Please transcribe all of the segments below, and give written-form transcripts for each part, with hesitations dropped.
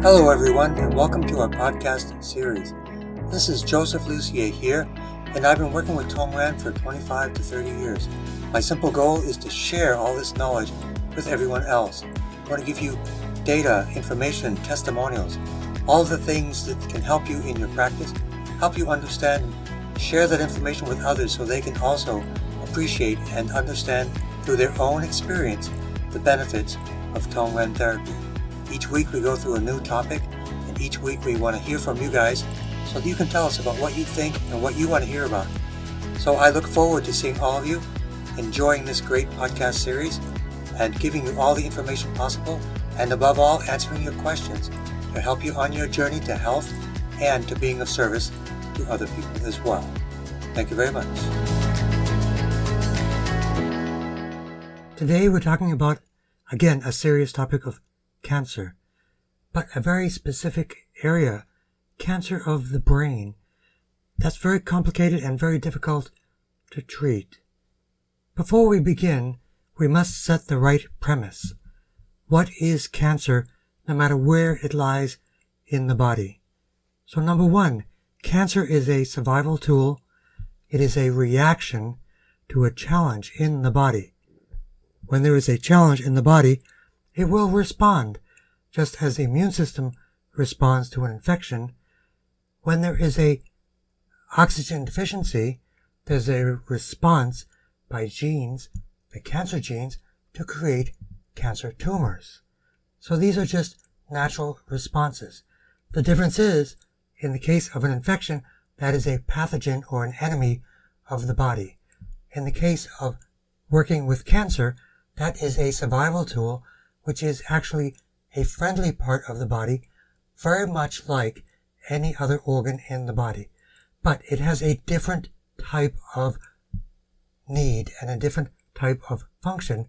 Hello everyone, and welcome to our podcast series. This is Joseph Lucier here, and I've been working with Tongren for 25 to 30 years. My simple goal is to share all this knowledge with everyone else. I want to give you data, information, testimonials, all the things that can help you in your practice, help you understand, share that information with others so they can also appreciate and understand through their own experience the benefits of Tongren therapy. Each week we go through a new topic, and each week we want to hear from you guys so that you can tell us about what you think and what you want to hear about. So I look forward to seeing all of you, enjoying this great podcast series, and giving you all the information possible, and above all, answering your questions to help you on your journey to health and to being of service to other people as well. Thank you very much. Today we're talking about, again, a serious topic of cancer, but a very specific area, cancer of the brain. That's very complicated and very difficult to treat. Before we begin, we must set the right premise. What is cancer, no matter where it lies in the body? So number one, cancer is a survival tool. It is a reaction to a challenge in the body. When there is a challenge in the body, it will respond, just as the immune system responds to an infection. When there is a oxygen deficiency, there's a response by genes, the cancer genes, to create cancer tumors. So these are just natural responses. The difference is, in the case of an infection, that is a pathogen or an enemy of the body. In the case of working with cancer, that is a survival tool, which is actually a friendly part of the body, very much like any other organ in the body. But it has a different type of need and a different type of function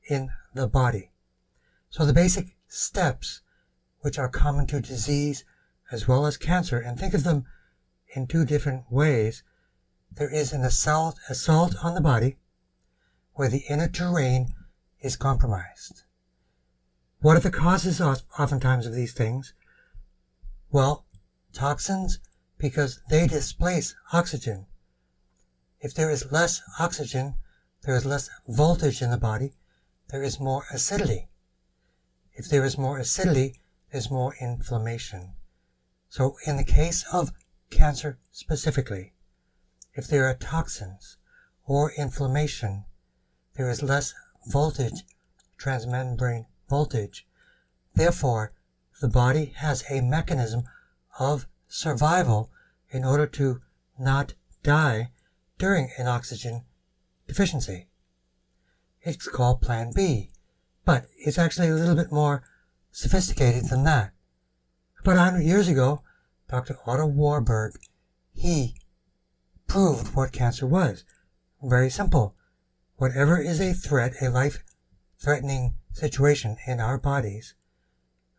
in the body. So the basic steps, which are common to disease as well as cancer, and think of them in two different ways. There is an assault on the body where the inner terrain is compromised. What are the causes oftentimes of these things? Well, toxins, because they displace oxygen. If there is less oxygen, there is less voltage in the body, there is more acidity. If there is more acidity, there's more inflammation. So in the case of cancer specifically, if there are toxins or inflammation, there is less voltage, transmembrane voltage. Therefore, the body has a mechanism of survival in order to not die during an oxygen deficiency. It's called Plan B, but it's actually a little bit more sophisticated than that. About 100 years ago, Dr. Otto Warburg, he proved what cancer was. Very simple. Whatever is a threat, a life-threatening situation in our bodies,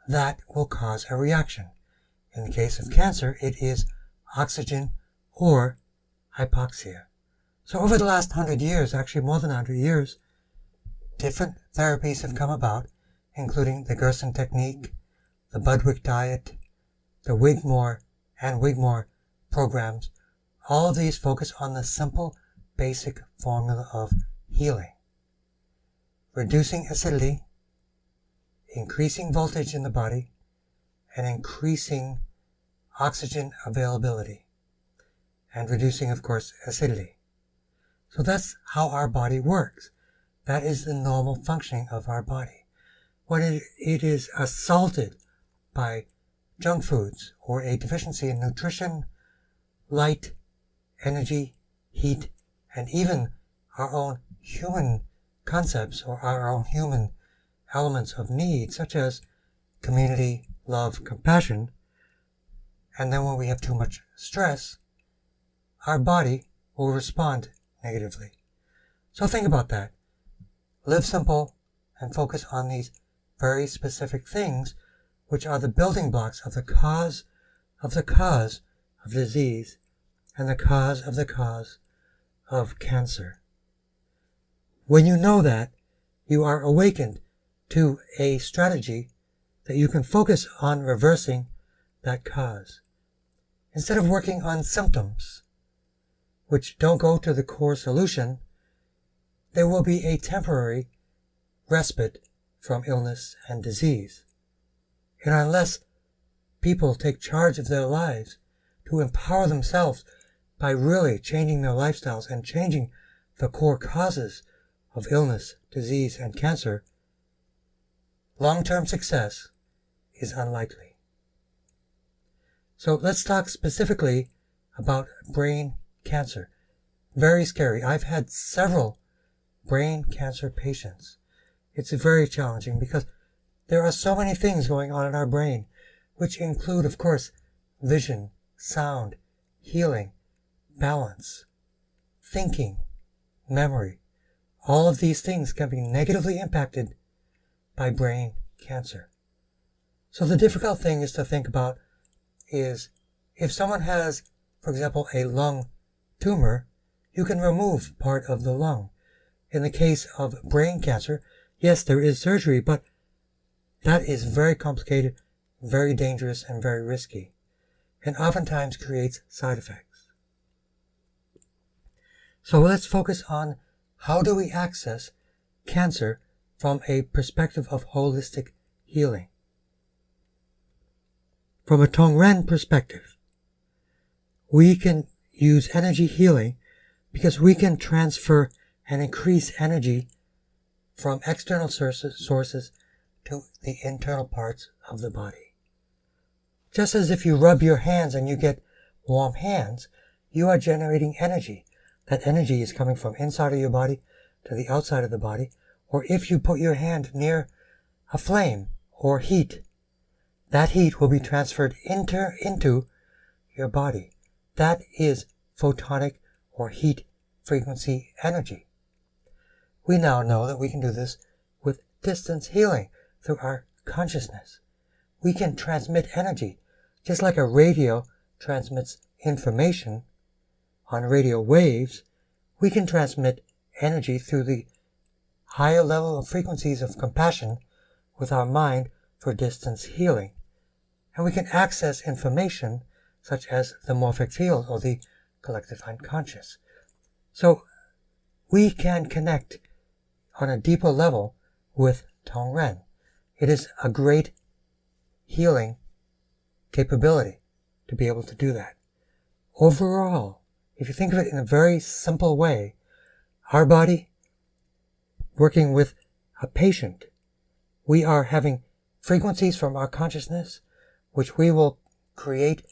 that will cause a reaction. In the case of cancer, it is oxygen or hypoxia. So over the last 100 years, actually more than 100 years, different therapies have come about, including the Gerson Technique, the Budwick Diet, the Wigmore and Wigmore programs. All of these focus on the simple, basic formula of healing. Reducing acidity, increasing voltage in the body, and increasing oxygen availability, and reducing, of course, acidity. So that's how our body works. That is the normal functioning of our body. When it is assaulted by junk foods or a deficiency in nutrition, light, energy, heat, and even our own human concepts or our own human elements of need, such as community, love, compassion, and then when we have too much stress, our body will respond negatively. So think about that. Live simple and focus on these very specific things, which are the building blocks of the cause of disease and the cause of cancer. When you know that, you are awakened to a strategy that you can focus on reversing that cause. Instead of working on symptoms, which don't go to the core solution, there will be a temporary respite from illness and disease. And unless people take charge of their lives to empower themselves by really changing their lifestyles and changing the core causes of illness, disease, and cancer, long-term success is unlikely. So let's talk specifically about brain cancer. Very scary. I've had several brain cancer patients. It's very challenging because there are so many things going on in our brain, which include, of course, vision, sound, healing, balance, thinking, memory. All of these things can be negatively impacted by brain cancer. So the difficult thing is to think about is if someone has, for example, a lung tumor, you can remove part of the lung. In the case of brain cancer, yes, there is surgery, but that is very complicated, very dangerous, and very risky, and oftentimes creates side effects. So let's focus on how do we access cancer from a perspective of holistic healing. From a Tongren perspective, we can use energy healing because we can transfer and increase energy from external sources to the internal parts of the body. Just as if you rub your hands and you get warm hands, you are generating energy. That energy is coming from inside of your body to the outside of the body. Or if you put your hand near a flame or heat, that heat will be transferred into your body. That is photonic or heat frequency energy. We now know that we can do this with distance healing through our consciousness. We can transmit energy, just like a radio transmits information on radio waves. We can transmit energy through the higher level of frequencies of compassion with our mind for distance healing. And we can access information such as the morphic field or the collective unconscious. So we can connect on a deeper level with Tongren. It is a great healing capability to be able to do that. Overall, if you think of it in a very simple way, our body, working with a patient, we are having frequencies from our consciousness, which we will create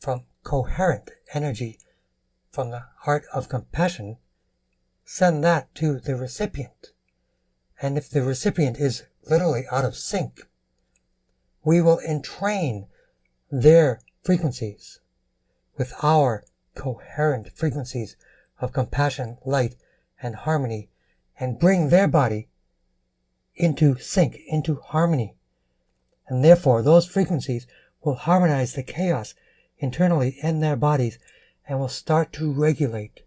from coherent energy from the heart of compassion, send that to the recipient. And if the recipient is literally out of sync, we will entrain their frequencies with our coherent frequencies of compassion, light, and harmony, and bring their body into sync, into harmony. And therefore, those frequencies will harmonize the chaos internally in their bodies and will start to regulate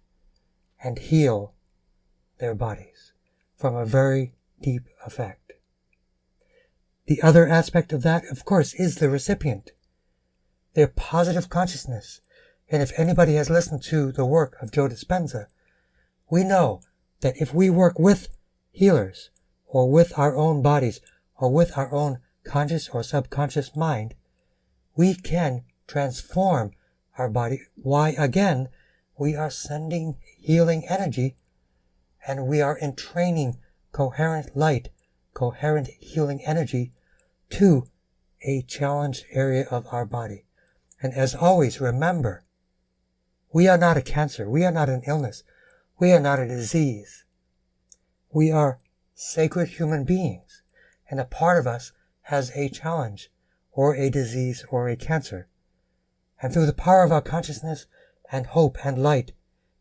and heal their bodies from a very deep effect. The other aspect of that, of course, is the recipient, their positive consciousness. And if anybody has listened to the work of Joe Dispenza, we know that if we work with healers, or with our own bodies, or with our own conscious or subconscious mind, we can transform our body. Why, again, we are sending healing energy, and we are entraining coherent light, coherent healing energy to a challenged area of our body. And as always, remember, we are not a cancer. We are not an illness. We are not a disease. We are sacred human beings, and a part of us has a challenge, or a disease, or a cancer. And through the power of our consciousness, and hope, and light,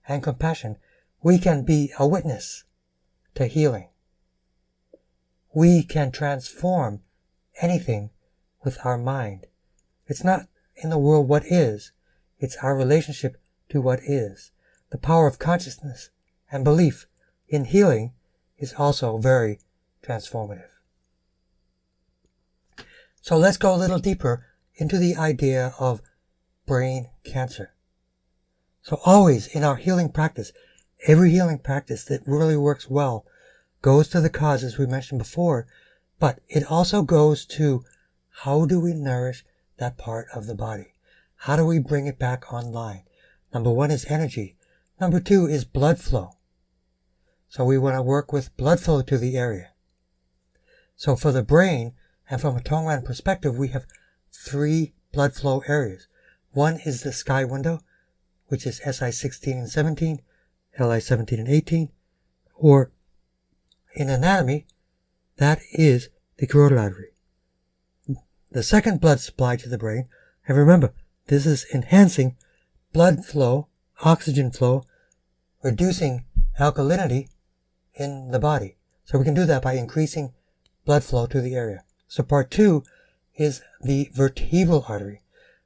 and compassion, we can be a witness to healing. We can transform anything with our mind. It's not in the world what is, it's our relationship to what is. The power of consciousness and belief in healing is also very transformative. So let's go a little deeper into the idea of brain cancer. So always in our healing practice, every healing practice that really works well goes to the cause, as we mentioned before, but it also goes to how do we nourish that part of the body? How do we bring it back online? Number one is energy. Number two is blood flow. So we want to work with blood flow to the area. So for the brain, and from a Tongren perspective, we have 3 blood flow areas. One is the sky window, which is SI16 and 17, LI17 and 18, or in anatomy, that is the carotid artery. The second blood supply to the brain, and remember, this is enhancing blood flow, oxygen flow, reducing alkalinity in the body. So we can do that by increasing blood flow to the area. So part 2 is the vertebral artery,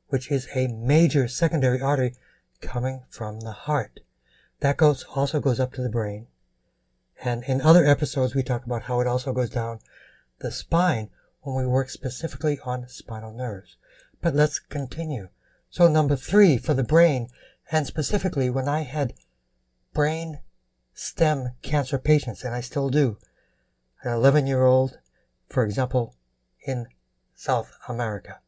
which is a major secondary artery coming from the heart. That also goes up to the brain. And in other episodes, we talk about how it also goes down the spine when we work specifically on spinal nerves. But let's continue. So number 3 for the brain, and specifically when I had brain stem cancer patients, and I still do, an 11-year-old, for example, in South America.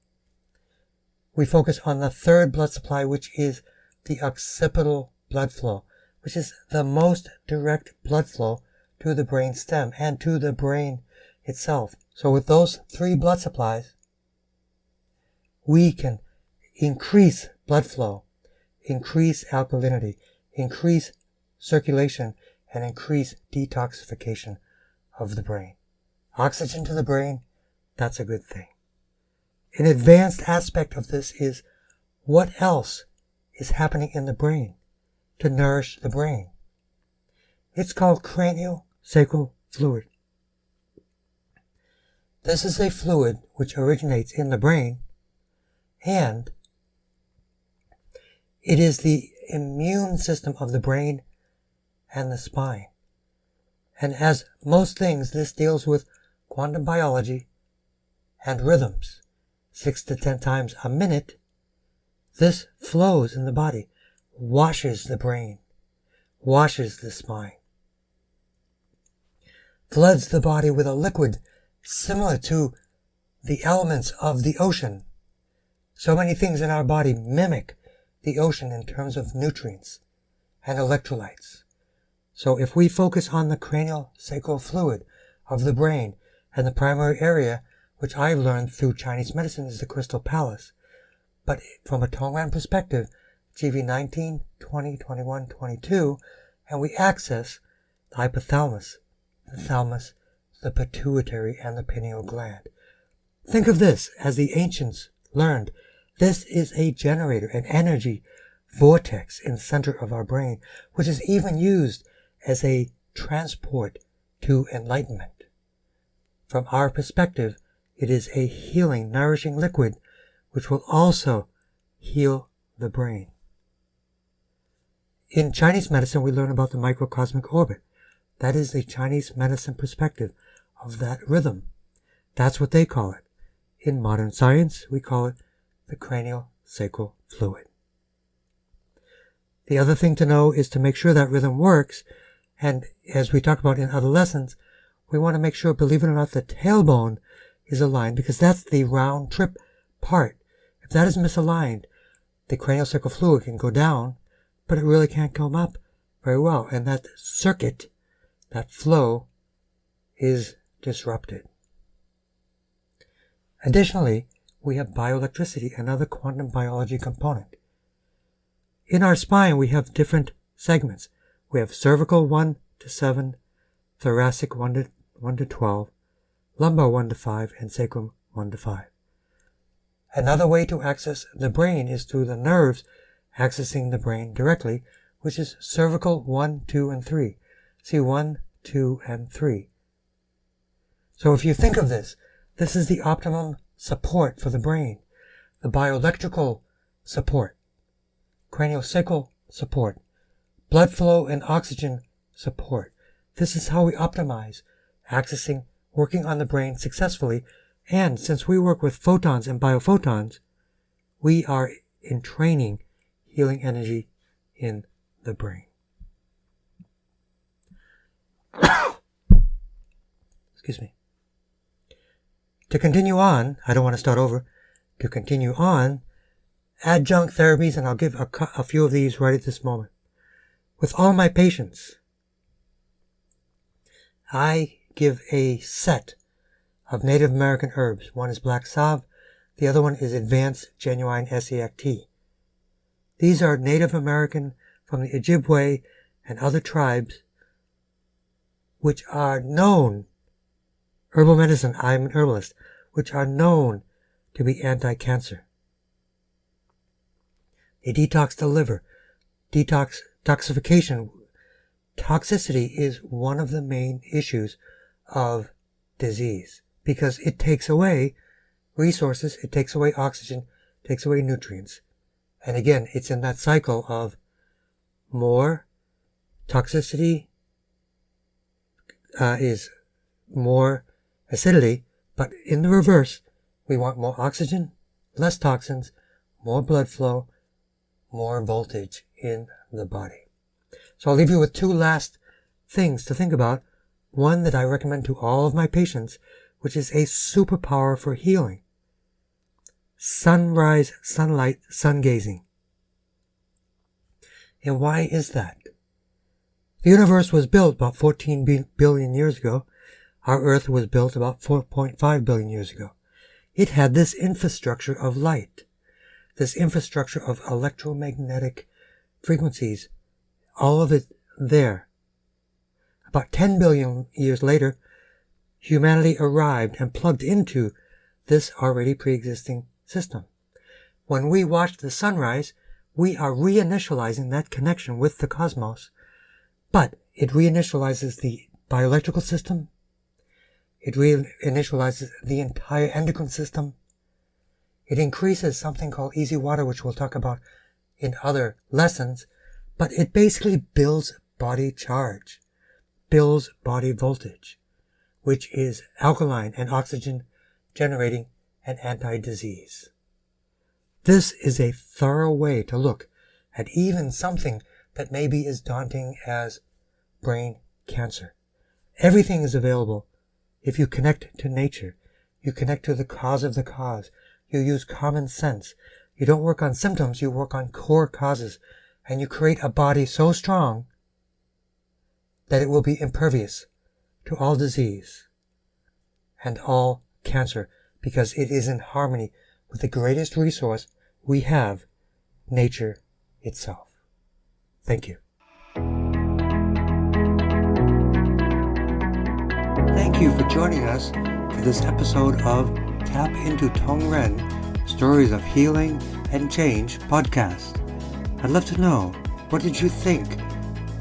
We focus on the 3rd blood supply, which is the occipital blood flow, which is the most direct blood flow to the brain stem and to the brain itself. So with those 3 blood supplies, we can increase blood flow, increase alkalinity, increase circulation, and increase detoxification of the brain. Oxygen to the brain, that's a good thing. An advanced aspect of this is what else is happening in the brain to nourish the brain. It's called cranial sacral fluid. This is a fluid which originates in the brain, and it is the immune system of the brain and the spine. And as most things, this deals with quantum biology and rhythms. 6 to 10 times a minute, this flows in the body, washes the brain, washes the spine, floods the body with a liquid similar to the elements of the ocean. So many things in our body mimic the ocean in terms of nutrients and electrolytes. So if we focus on the cranial sacral fluid of the brain, and the primary area, which I've learned through Chinese medicine, is the crystal palace. But from a Tongren perspective, GV 19, 20, 21, 22, and we access the hypothalamus, the thalamus, the pituitary, and the pineal gland. Think of this, as the ancients learned, this is a generator, an energy vortex in the center of our brain, which is even used as a transport to enlightenment. From our perspective, it is a healing, nourishing liquid which will also heal the brain. In Chinese medicine, we learn about the microcosmic orbit. That is the Chinese medicine perspective of that rhythm. That's what they call it. In modern science, we call it the cranial sacral fluid. The other thing to know is to make sure that rhythm works, and as we talked about in other lessons, we want to make sure, believe it or not, the tailbone is aligned, because that's the round trip part. If that is misaligned, the cranial sacral fluid can go down, but it really can't come up very well, and that circuit, that flow, is disrupted. Additionally, we have bioelectricity, another quantum biology component. In our spine, we have different segments. We have cervical 1 to 7, thoracic 1 to 12, lumbar 1 to 5, and sacrum 1 to 5. Another way to access the brain is through the nerves accessing the brain directly, which is cervical 1, 2, and 3. See, 1, 2, and 3. So if you think of this, this is the optimum support for the brain. The bioelectrical support, cranial sacral support, blood flow and oxygen support. This is how we optimize accessing, working on the brain successfully And since we work with photons and biophotons, we are entraining healing energy in the brain. Excuse me. To continue on, I don't want to start over. To continue on, adjunct therapies, and I'll give a few of these right at this moment. With all my patients, I give a set of Native American herbs. One is black salve, the other one is advanced genuine SEACT. These are Native American from the Ojibwe and other tribes which are known, herbal medicine, I'm an herbalist, which are known to be anti-cancer. They detox the liver. Detoxification. Toxicity is one of the main issues of disease because it takes away resources, it takes away oxygen, it takes away nutrients. And again, it's in that cycle of more toxicity is more acidity, but in the reverse, we want more oxygen, less toxins, more blood flow, more voltage in the body. So I'll leave you with two last things to think about. One that I recommend to all of my patients, which is a superpower for healing. Sunrise, sunlight, sun gazing. And why is that? The universe was built about 14 billion years ago. Our Earth was built about 4.5 billion years ago. It had this infrastructure of light, this infrastructure of electromagnetic frequencies, all of it there. About 10 billion years later, humanity arrived and plugged into this already pre-existing system. When we watch the sunrise, we are reinitializing that connection with the cosmos, but it reinitializes the bioelectrical system. It reinitializes the entire endocrine system. It increases something called easy water, which we'll talk about in other lessons, but it basically builds body charge, builds body voltage, which is alkaline and oxygen generating and anti-disease. This is a thorough way to look at even something that maybe is daunting as brain cancer. Everything is available if you connect to nature. You connect to the cause of the cause. You use common sense. You don't work on symptoms, you work on core causes. And you create a body so strong that it will be impervious to all disease and all cancer, because it is in harmony with the greatest resource we have, nature itself. Thank you. Thank you for joining us for this episode of Tap into Tongren, Stories of Healing and Change podcast. I'd love to know, what did you think?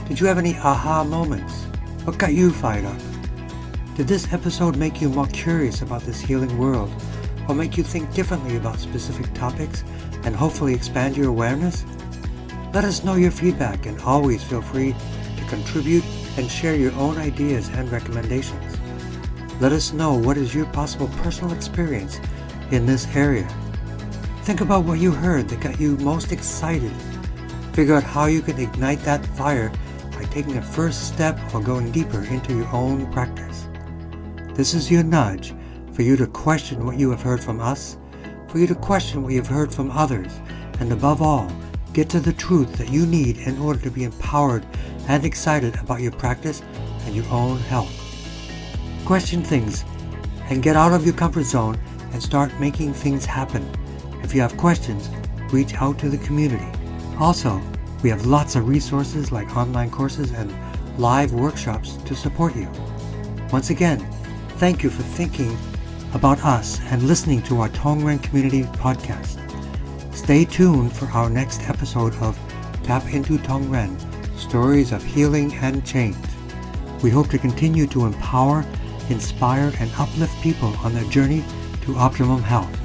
Did you have any aha moments? What got you fired up? Did this episode make you more curious about this healing world, or make you think differently about specific topics and hopefully expand your awareness? Let us know your feedback, and always feel free to contribute and share your own ideas and recommendations. Let us know what is your possible personal experience in this area. Think about what you heard that got you most excited. Figure out how you can ignite that fire by taking a first step or going deeper into your own practice. This is your nudge for you to question what you have heard from us, for you to question what you've heard from others, and above all, get to the truth that you need in order to be empowered and excited about your practice and your own health. Question things and get out of your comfort zone and start making things happen. If you have questions, reach out to the community. Also, we have lots of resources like online courses and live workshops to support you. Once again, thank you for thinking about us and listening to our Tongren Community podcast. Stay tuned for our next episode of Tap into Tongren, Stories of Healing and Change. We hope to continue to empower, inspire, and uplift people on their journey to optimum health.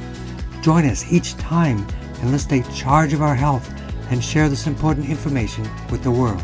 Join us each time and let's take charge of our health and share this important information with the world.